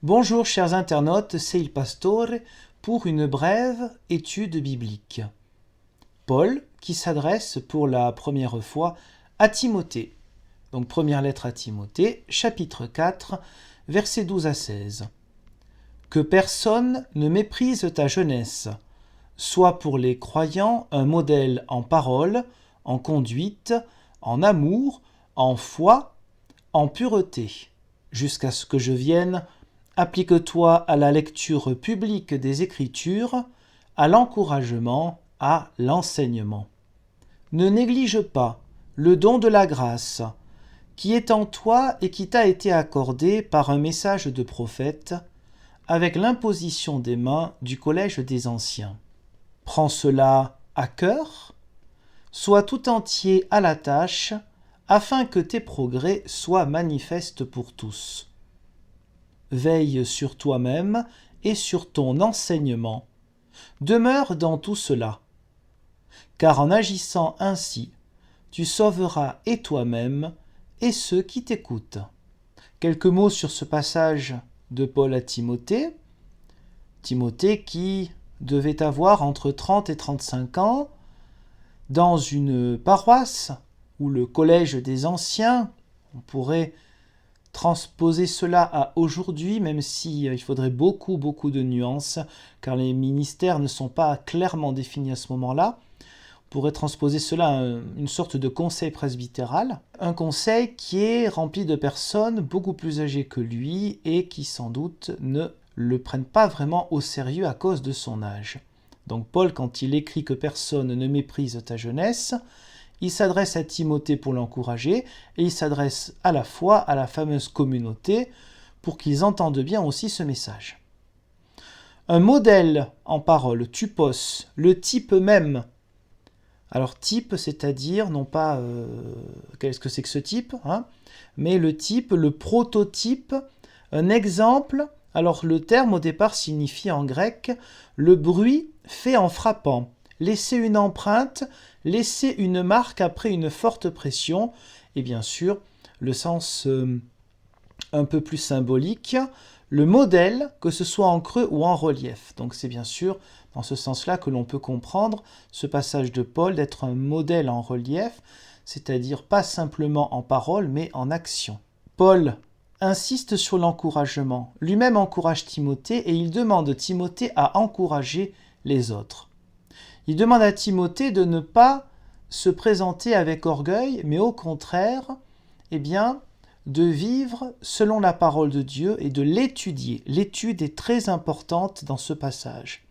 Bonjour chers internautes, c'est il Pastore pour une brève étude biblique. Paul qui s'adresse pour la première fois à Timothée. Donc première lettre à Timothée, chapitre 4, versets 12 à 16. Que personne ne méprise ta jeunesse. Sois pour les croyants un modèle en parole, en conduite, en amour, en foi, en pureté. Jusqu'à ce que je vienne, applique-toi à la lecture publique des Écritures, à l'encouragement, à l'enseignement. Ne néglige pas le don de la grâce qui est en toi et qui t'a été accordé par un message de prophète, avec l'imposition des mains du collège des anciens. Prends cela à cœur, sois tout entier à la tâche, afin que tes progrès soient manifestes pour tous. Veille sur toi-même et sur ton enseignement. Demeure dans tout cela, car en agissant ainsi, tu sauveras et toi-même et ceux qui t'écoutent. Quelques mots sur ce passage de Paul à Timothée. Timothée qui devait avoir entre 30 et 35 ans, dans une paroisse ou le collège des anciens. On pourrait transposer cela à aujourd'hui, même si il faudrait beaucoup de nuances, car les ministères ne sont pas clairement définis à ce moment-là. On pourrait transposer cela à une sorte de conseil presbytéral, un conseil qui est rempli de personnes beaucoup plus âgées que lui et qui sans doute ne le prennent pas vraiment au sérieux à cause de son âge. Donc Paul, quand il écrit que personne ne méprise ta jeunesse, il s'adresse à Timothée pour l'encourager et il s'adresse à la fois à la fameuse communauté pour qu'ils entendent bien aussi ce message. Un modèle en parole, typos, le type même. Alors type, c'est-à-dire non pas qu'est-ce que c'est que ce type, mais le type, le prototype, un exemple. Alors le terme au départ signifie en grec le bruit fait en frappant, laisser une empreinte, laisser une marque après une forte pression, et bien sûr le sens un peu plus symbolique, le modèle, que ce soit en creux ou en relief. Donc c'est bien sûr dans ce sens-là que l'on peut comprendre ce passage de Paul d'être un modèle en relief, c'est-à-dire pas simplement en parole mais en action. Paul insiste sur l'encouragement. Lui-même encourage Timothée et il demande Timothée à encourager les autres. Il demande à Timothée de ne pas se présenter avec orgueil, mais au contraire, de vivre selon la parole de Dieu et de l'étudier. L'étude est très importante dans ce passage.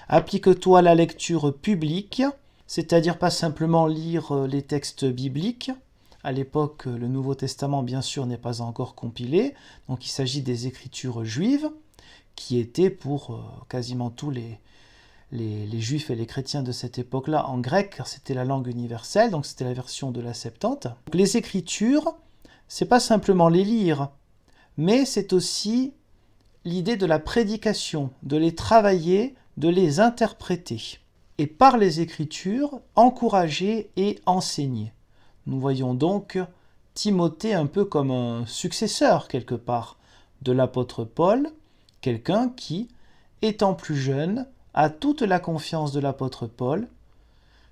Applique-toi à la lecture publique, c'est-à-dire pas simplement lire les textes bibliques. À l'époque, le Nouveau Testament, bien sûr, n'est pas encore compilé, donc il s'agit des Écritures juives, qui étaient pour quasiment tous les juifs et les chrétiens de cette époque-là en grec, car c'était la langue universelle, donc c'était la version de la Septante. Donc les Écritures, c'est pas simplement les lire, mais c'est aussi l'idée de la prédication, de les travailler, de les interpréter. Et par les Écritures, encourager et enseigner. Nous voyons donc Timothée un peu comme un successeur, quelque part, de l'apôtre Paul, quelqu'un qui, étant plus jeune, a toute la confiance de l'apôtre Paul,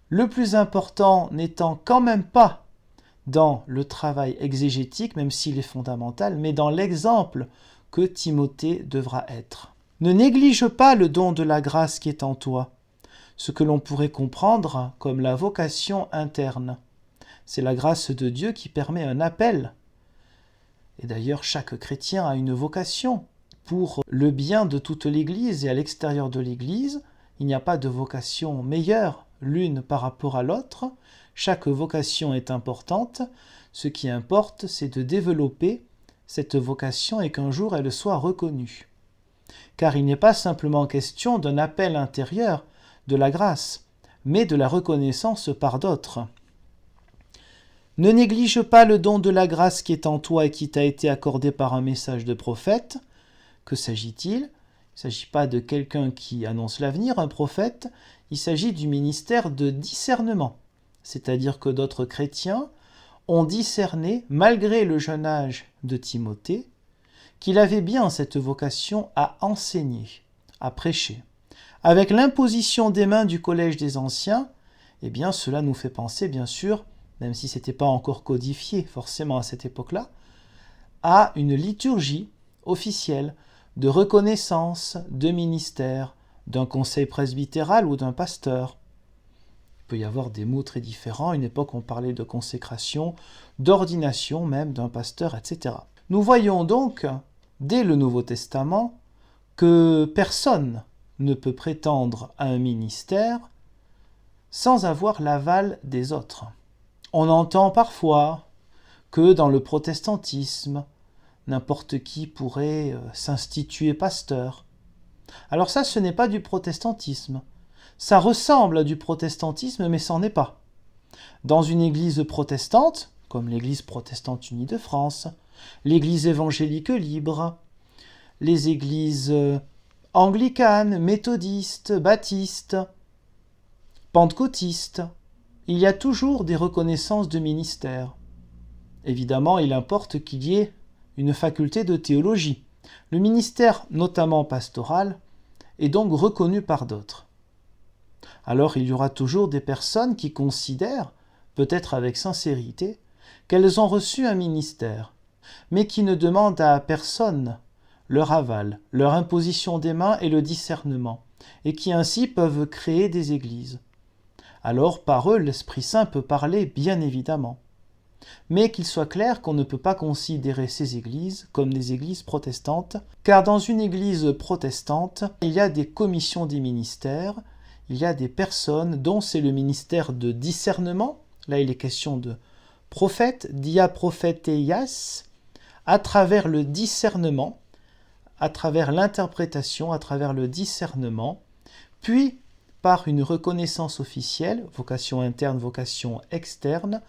le plus important n'étant quand même pas dans le travail exégétique, même s'il est fondamental, mais dans l'exemple que Timothée devra être. Ne néglige pas le don de la grâce qui est en toi, ce que l'on pourrait comprendre comme la vocation interne. C'est la grâce de Dieu qui permet un appel. Et d'ailleurs, chaque chrétien a une vocation. Pour le bien de toute l'Église et à l'extérieur de l'Église, il n'y a pas de vocation meilleure l'une par rapport à l'autre. Chaque vocation est importante. Ce qui importe, c'est de développer cette vocation et qu'un jour elle soit reconnue. Car il n'est pas simplement question d'un appel intérieur de la grâce, mais de la reconnaissance par d'autres. Ne néglige pas le don de la grâce qui est en toi et qui t'a été accordé par un message de prophète. Que s'agit-il ? Il ne s'agit pas de quelqu'un qui annonce l'avenir, un prophète, il s'agit du ministère de discernement. C'est-à-dire que d'autres chrétiens ont discerné, malgré le jeune âge de Timothée, qu'il avait bien cette vocation à enseigner, à prêcher. Avec l'imposition des mains du Collège des Anciens, eh bien cela nous fait penser, bien sûr, même si ce n'était pas encore codifié forcément à cette époque-là, à une liturgie officielle de reconnaissance de ministère, d'un conseil presbytéral ou d'un pasteur. Il peut y avoir des mots très différents. À une époque, on parlait de consécration, d'ordination même d'un pasteur, etc. Nous voyons donc, dès le Nouveau Testament, que personne ne peut prétendre à un ministère sans avoir l'aval des autres. On entend parfois que dans le protestantisme, n'importe qui pourrait s'instituer pasteur. Alors ça, ce n'est pas du protestantisme. Ça ressemble à du protestantisme, mais c'en est pas. Dans une église protestante, comme l'Église protestante unie de France, l'Église évangélique libre, les églises anglicanes, méthodistes, baptistes, pentecôtistes, il y a toujours des reconnaissances de ministère. Évidemment, il importe qu'il y ait une faculté de théologie. Le ministère, notamment pastoral, est donc reconnu par d'autres. Alors il y aura toujours des personnes qui considèrent, peut-être avec sincérité, qu'elles ont reçu un ministère, mais qui ne demandent à personne leur aval, leur imposition des mains et le discernement, et qui ainsi peuvent créer des églises. Alors par eux, l'Esprit Saint peut parler, bien évidemment. Mais qu'il soit clair qu'on ne peut pas considérer ces églises comme des églises protestantes, car dans une église protestante, il y a des commissions des ministères, il y a des personnes dont c'est le ministère de discernement, là il est question de prophète, dia prophéteias, à travers le discernement, à travers l'interprétation, à travers le discernement, puis par une reconnaissance officielle, vocation interne, vocation externe,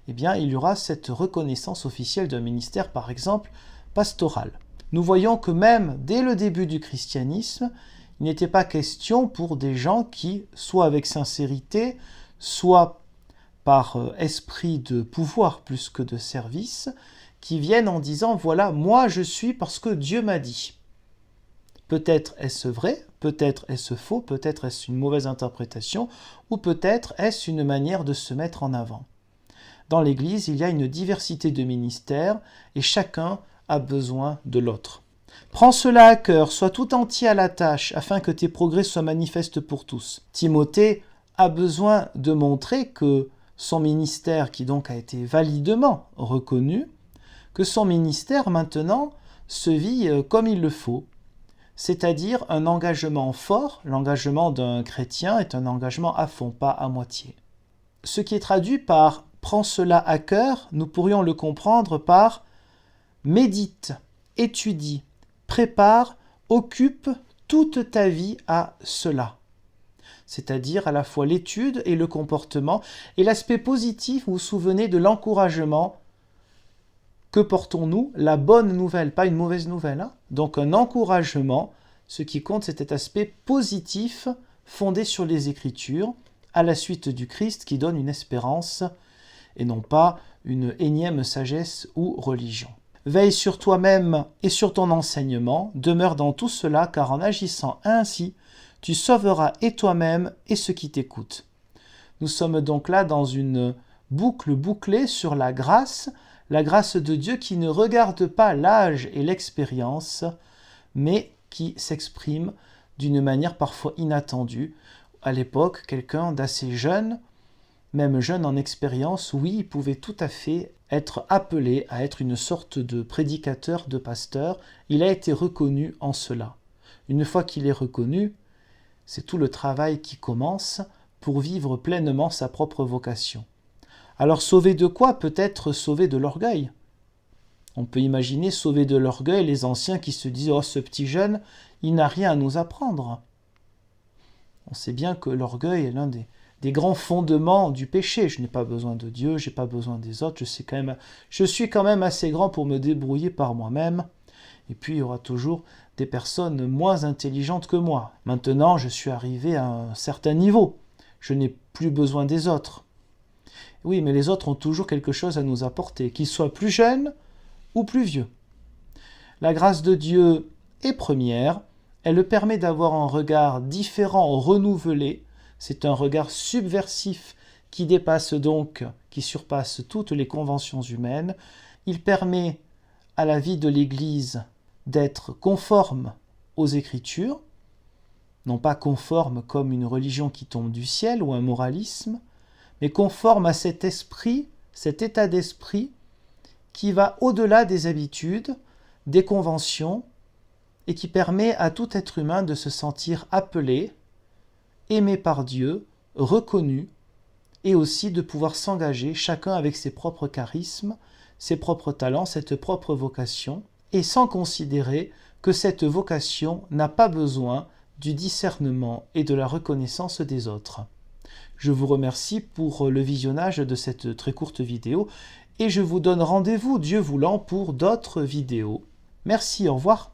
eh bien, il y aura cette reconnaissance officielle d'un ministère, par exemple, pastoral. Nous voyons que même dès le début du christianisme, il n'était pas question pour des gens qui, soit avec sincérité, soit par esprit de pouvoir plus que de service, qui viennent en disant « Voilà, moi je suis parce que Dieu m'a dit ». Peut-être est-ce vrai, peut-être est-ce faux, peut-être est-ce une mauvaise interprétation, ou peut-être est-ce une manière de se mettre en avant. Dans l'Église, il y a une diversité de ministères et chacun a besoin de l'autre. Prends cela à cœur, sois tout entier à la tâche afin que tes progrès soient manifestes pour tous. Timothée a besoin de montrer que son ministère, qui donc a été validement reconnu, que son ministère maintenant se vit comme il le faut, c'est-à-dire un engagement fort. L'engagement d'un chrétien est un engagement à fond, pas à moitié. Ce qui est traduit par « prends cela à cœur », nous pourrions le comprendre par « médite, étudie, prépare, occupe toute ta vie à cela ». C'est-à-dire à la fois l'étude et le comportement, et l'aspect positif, vous vous souvenez de l'encouragement. Que portons-nous? La bonne nouvelle, pas une mauvaise nouvelle. Donc un encouragement, ce qui compte c'est cet aspect positif fondé sur les Écritures, à la suite du Christ qui donne une espérance, et non pas une énième sagesse ou religion. Veille sur toi-même et sur ton enseignement, demeure dans tout cela, car en agissant ainsi, tu sauveras et toi-même et ceux qui t'écoutent. Nous sommes donc là dans une boucle bouclée sur la grâce de Dieu qui ne regarde pas l'âge et l'expérience, mais qui s'exprime d'une manière parfois inattendue. À l'époque, quelqu'un d'assez jeune, même jeune en expérience, oui, il pouvait tout à fait être appelé à être une sorte de prédicateur, de pasteur. Il a été reconnu en cela. Une fois qu'il est reconnu, c'est tout le travail qui commence pour vivre pleinement sa propre vocation. Alors sauvé de quoi? Peut-être sauvé de l'orgueil. On peut imaginer sauver de l'orgueil les anciens qui se disent « Oh, ce petit jeune, il n'a rien à nous apprendre ». On sait bien que l'orgueil est l'un des grands fondements du péché. Je n'ai pas besoin de Dieu, je n'ai pas besoin des autres, je suis quand même assez grand pour me débrouiller par moi-même. Et puis il y aura toujours des personnes moins intelligentes que moi. Maintenant, je suis arrivé à un certain niveau. Je n'ai plus besoin des autres. Oui, mais les autres ont toujours quelque chose à nous apporter, qu'ils soient plus jeunes ou plus vieux. La grâce de Dieu est première, elle permet d'avoir un regard différent, renouvelé. C'est un regard subversif qui dépasse donc, qui surpasse toutes les conventions humaines. Il permet à la vie de l'Église d'être conforme aux Écritures, non pas conforme comme une religion qui tombe du ciel ou un moralisme, mais conforme à cet esprit, cet état d'esprit qui va au-delà des habitudes, des conventions, et qui permet à tout être humain de se sentir appelé, aimé par Dieu, reconnu, et aussi de pouvoir s'engager, chacun avec ses propres charismes, ses propres talents, cette propre vocation, et sans considérer que cette vocation n'a pas besoin du discernement et de la reconnaissance des autres. Je vous remercie pour le visionnage de cette très courte vidéo, et je vous donne rendez-vous, Dieu voulant, pour d'autres vidéos. Merci, au revoir.